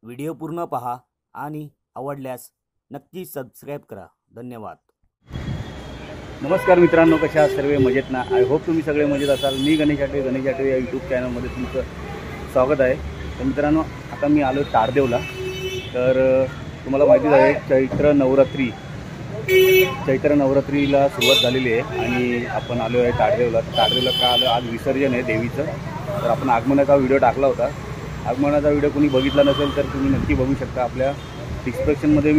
Video पूर्ण पहा आणि आवडल्यास नक्की सबस्क्राईब करा. धन्यवाद. नमस्कार मित्रांनो, कशा आहात सर्व? मजेत ना? आय होप तुम्ही सगळे मजेत असाल. मी गणेश आठवे या यूट्यूब चॅनलमध्ये तुमचं स्वागत आहे. तर मित्रांनो, आता मी आलो तारदेवला. तर तुम्हाला माहितीच आहे चैत्र नवरात्रीला सुरुवात झालेली आहे आणि आपण आलो आहे तारदेवला. तारदेवला का आलो? आज विसर्जन आहे देवीचं. तर आपण आगमनाचा व्हिडिओ टाकला होता. आगमनाचा व्हिडिओ कोणी बघितला नसेल तर तुम्ही नक्की बघू शकता. आपल्या डिस्क्रिप्शनमध्ये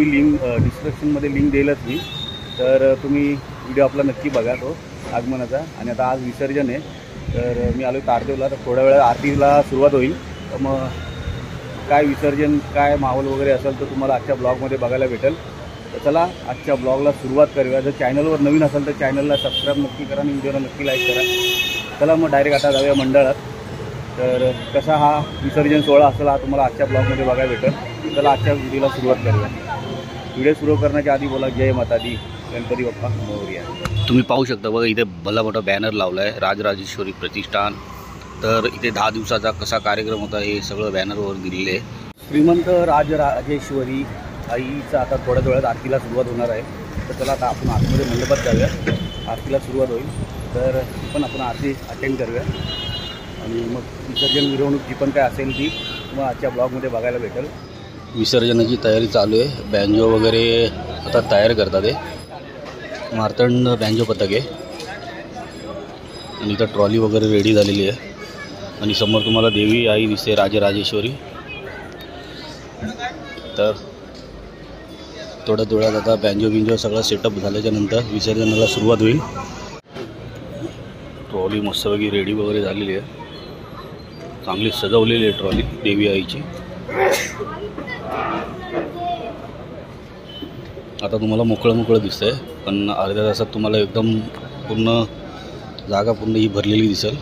लिंक देईलच मी. तर तुम्ही व्हिडिओ आपला नक्की बघा तो आगमनाचा. आणि आता आज विसर्जन आहे. तर मी आलो तारदेवला. तर थोड्या वेळा आरतीला सुरुवात होईल. तर मग काय विसर्जन, काय माहोल वगैरे असेल तर तुम्हाला आजच्या ब्लॉगमध्ये बघायला भेटेल. तर चला आजच्या ब्लॉगला सुरुवात करूया. जर चॅनलवर नवीन असेल तर चॅनलला सबस्क्राईब नक्की करा आणि व्हिडिओला नक्की लाईक करा. चला मग डायरेक्ट आता जाऊया मंडळात. तर कसा हा विसर्जन सोहळा असेल हा तुम्हाला आजच्या ब्लॉगमध्ये बघायला भेटेल. चला आजच्या व्हिडिओला सुरुवात करूया. व्हिडिओ सुरू करण्याच्या आधी बोला जय माता दी, गणपती बाप्पा मोरया. तुम्ही पाहू शकता बघा, इथे भला मोठा बॅनर लावला आहे, राजराजेश्वरी प्रतिष्ठान. तर इथे 10 दिवसाचा कसा कार्यक्रम होता हे सगळं बॅनरवर दिलेलं आहे. श्रीमंत राजराजेश्वरी आईचा आता थोड्या वेळात आरतीला सुरुवात होणार आहे. तर चला आता आपण आतमध्ये मंडपात जाऊया. आरतीला सुरुवात होईल तर पण आपण आरती अटेंड करूया आणि मग विसर्जन मिरवणूक जी पण काय असेल ती मग आजच्या ब्लॉगमध्ये बघायला भेटेल. विसर्जनाची तयारी चालू आहे. बँजो वगैरे आता तयार करतात. आहे मार्तंड बँजो पथक आहे आणि इथं ट्रॉली वगैरे रेडी झालेली आहे. आणि समोर तुम्हाला देवी आई दिसते राजराजेश्वरी. तर थोड्या वेळात आता बँजो सगळं सेटअप झाल्याच्यानंतर विसर्जनाला सुरुवात होईल. ट्रॉली मस्तपैकी रेडी वगैरे झालेली आहे. चांगली सजवलेली आहे ट्रॉली देवी आईची. आता तुम्हाला मोकळं दिसतंय, पण अर्ध्या तासात तुम्हाला एकदम पूर्ण जागा पूर्ण ही भरलेली दिसेल.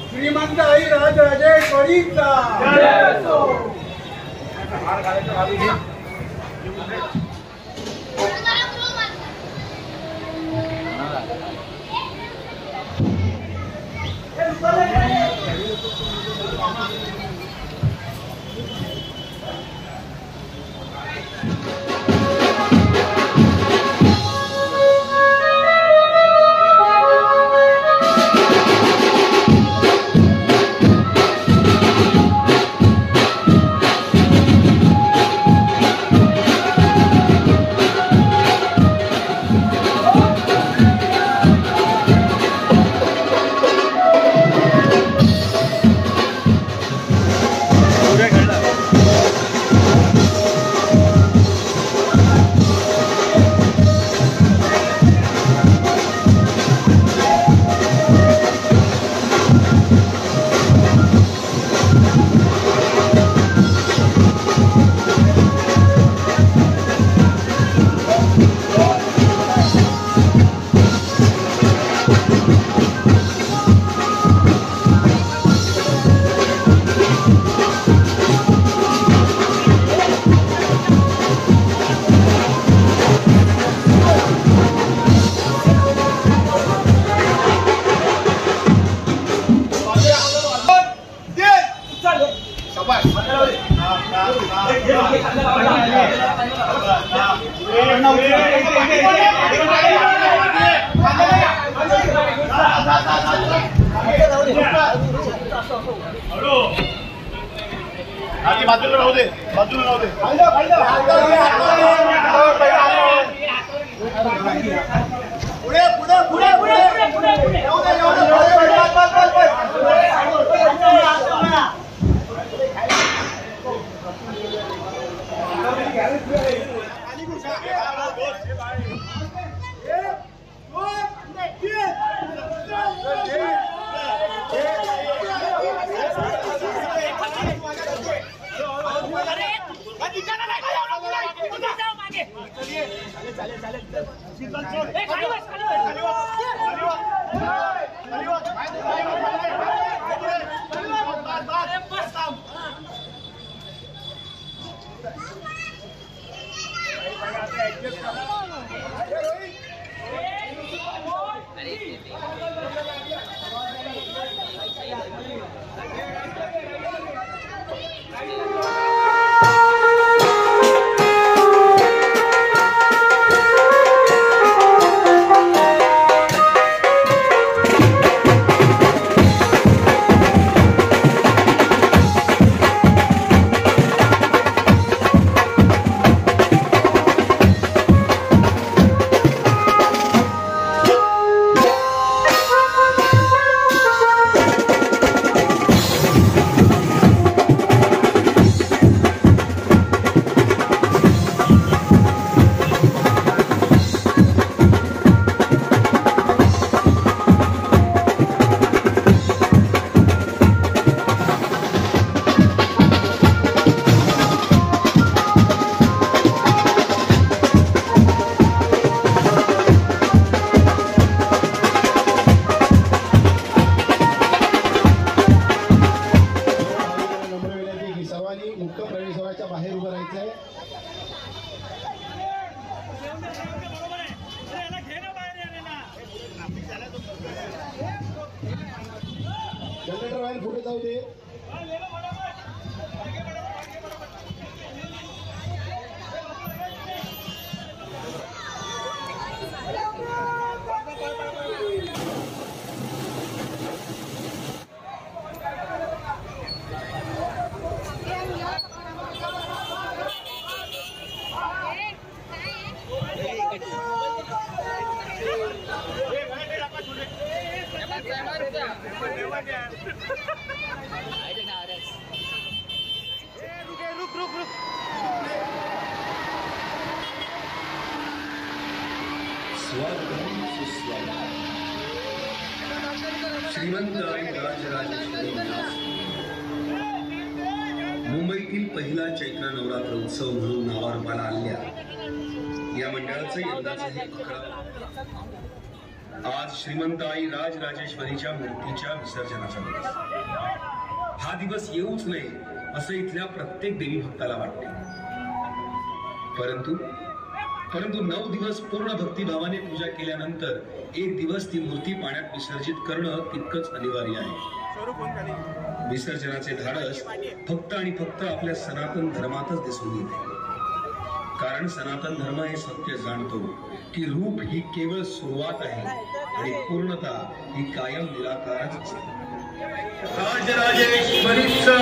श्रीमंत आई राजराजेश्वरीचा बाजूला राहू दे पुढे पुढे पुढे पुढे जनरेटर व्हायला पुढे जाऊ दे. श्रीमंत आणि राजराजेश्वरी मुंबईतील पहिला चैत्र नवरात्र उत्सव म्हणून नावारूपाला आलेल्या या मंडळाचं यंदाचं हे 11 आज श्रीमंत आई राजराजेश्वरीच्या मूर्तीच्या विसर्जनाचा दिवस. हा दिवस येऊच नये असं इथल्या प्रत्येक देवी भक्ताला वाटते. परंतु 9 दिवस पूर्ण भक्तिभावाने पूजा केल्यानंतर एक दिवस ती मूर्ती पाण्यात विसर्जित करणं तितकंच अनिवार्य आहे. विसर्जनाचे धाडस फक्त आणि फक्त आपल्या सनातन धर्मातच दिसून येते. कारण सनातन धर्म हे सत्य जाणतो की रूप ही केवळ सुरुवात आहे आणि पूर्णता ही कायम निराकारच असते. राजराजेश्वरीचा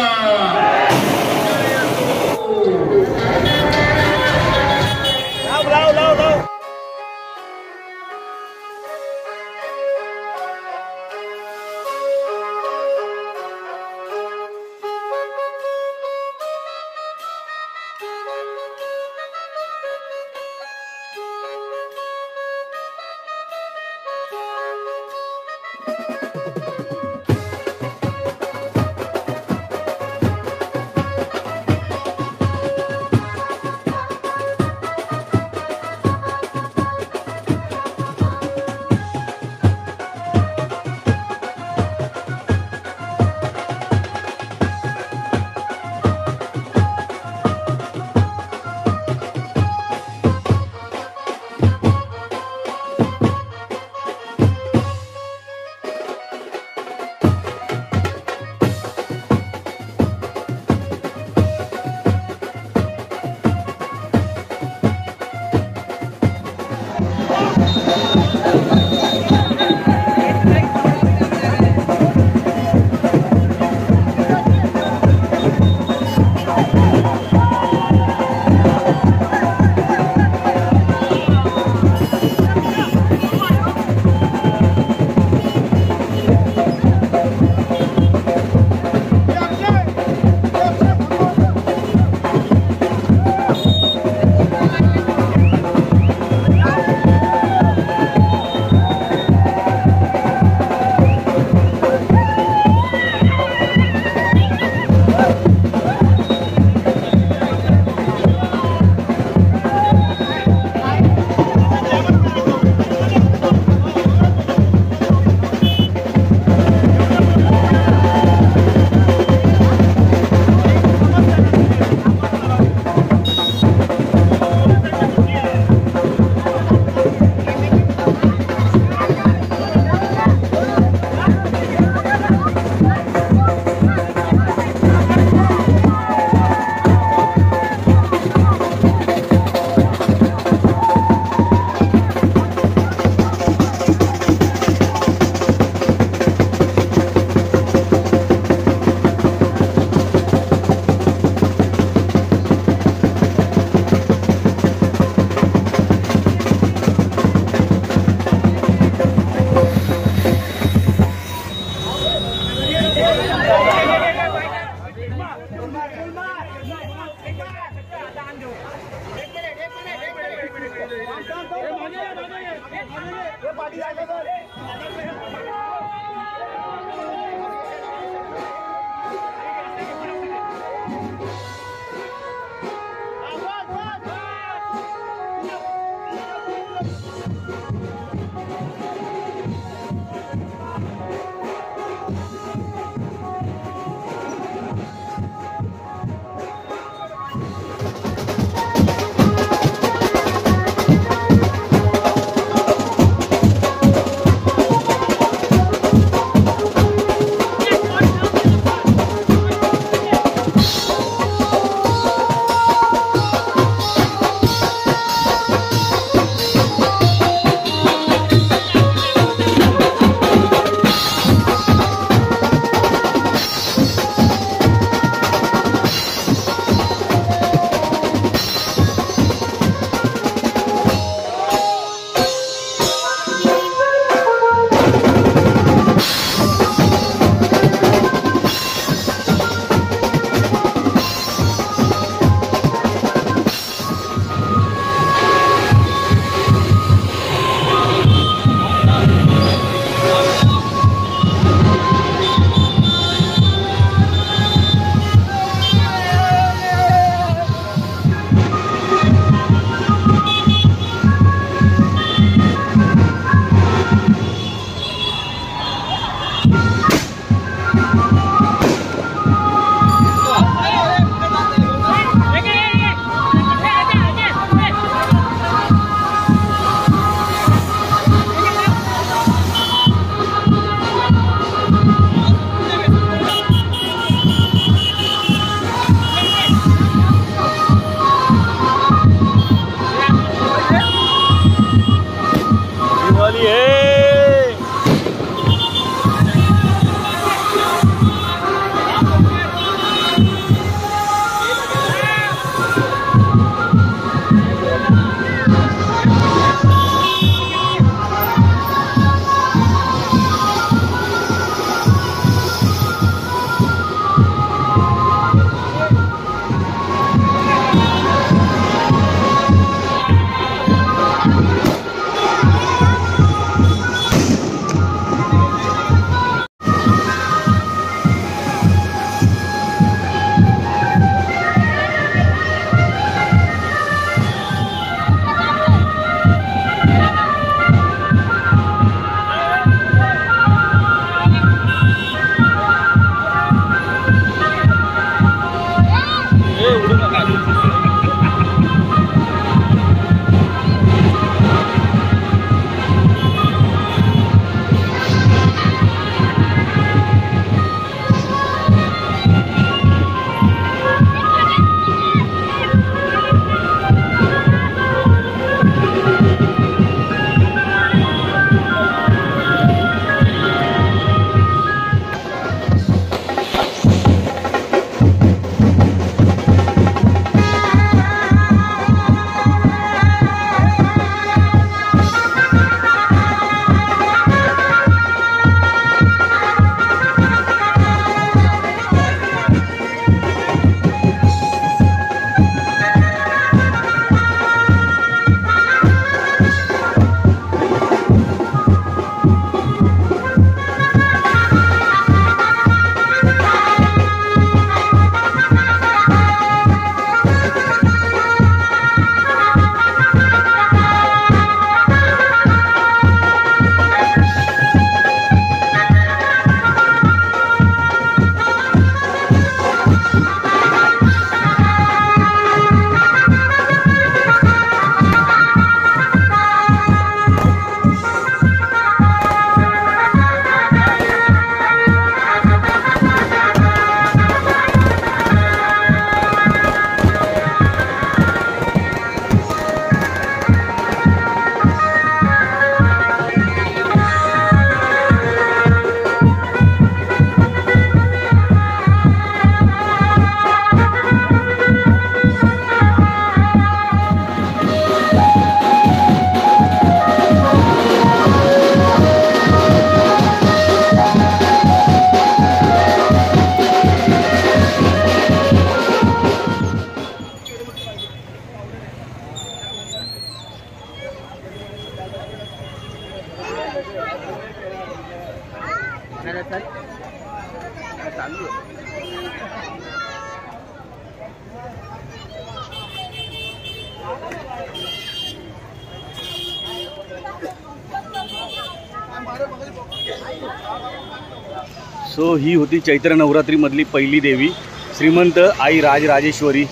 सो ही होती चैत्र नवरात्रीमधली पहिली देवी श्रीमंत आई राजराजेश्वरी.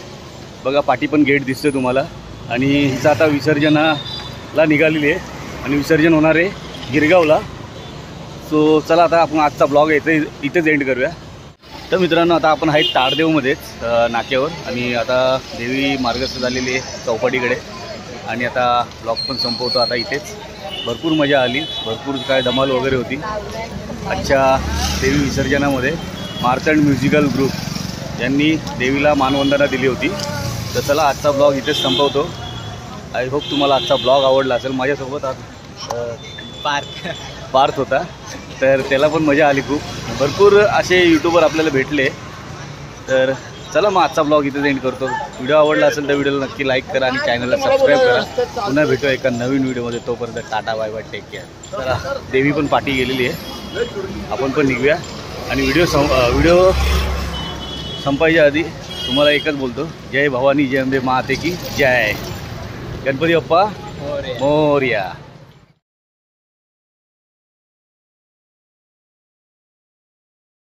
बघा पाठी पण गेट दिसते तुम्हाला. आणि हिचं आता विसर्जनाला निघालेली आहे आणि विसर्जन होणार आहे गिरगावला. सो चला आता आपण आजचा ब्लॉग इथेच एंड करूया. तर मित्रांनो आता आपण आहेत ताडदेवमध्येच नाक्यावर आणि आता देवी मार्गस्थ झालेली आहे चौपाटीकडे आणि आता ब्लॉग पण संपवतो आता इथेच. भरपूर मजा आली, भरपूर काय धमाल वगैरे होती आजच्या देवी विसर्जनामध्ये. मार्तंड म्युझिकल ग्रुप यांनी देवीला मानवंदना दिली होती. तर चला आजचा ब्लॉग इथेच संपवतो. आय होप तुम्हाला आजचा ब्लॉग आवडला असेल. माझ्यासोबत आज पार्थ होता तर त्याला पण मजा आली खूप. भरपूर असे यूट्यूबर आपल्याला भेटले. तर चला मग आजचा ब्लॉग इथेच एंड करतो. व्हिडिओ आवडला असेल तर व्हिडिओला नक्की लाईक करा आणि चॅनलला सबस्क्राईब करा. पुन्हा भेटू एका नवीन व्हिडिओमध्ये. तोपर्यंत tata bye bye, take care. चला देवी पण पाठी गेलेली आहे, आपण पण निघूया. आणि व्हिडिओ संपायच्या आधी तुम्हाला एकच बोलतो, जय भवानी जय अंबे माते की जय. गणपती बाप्पा मोरया.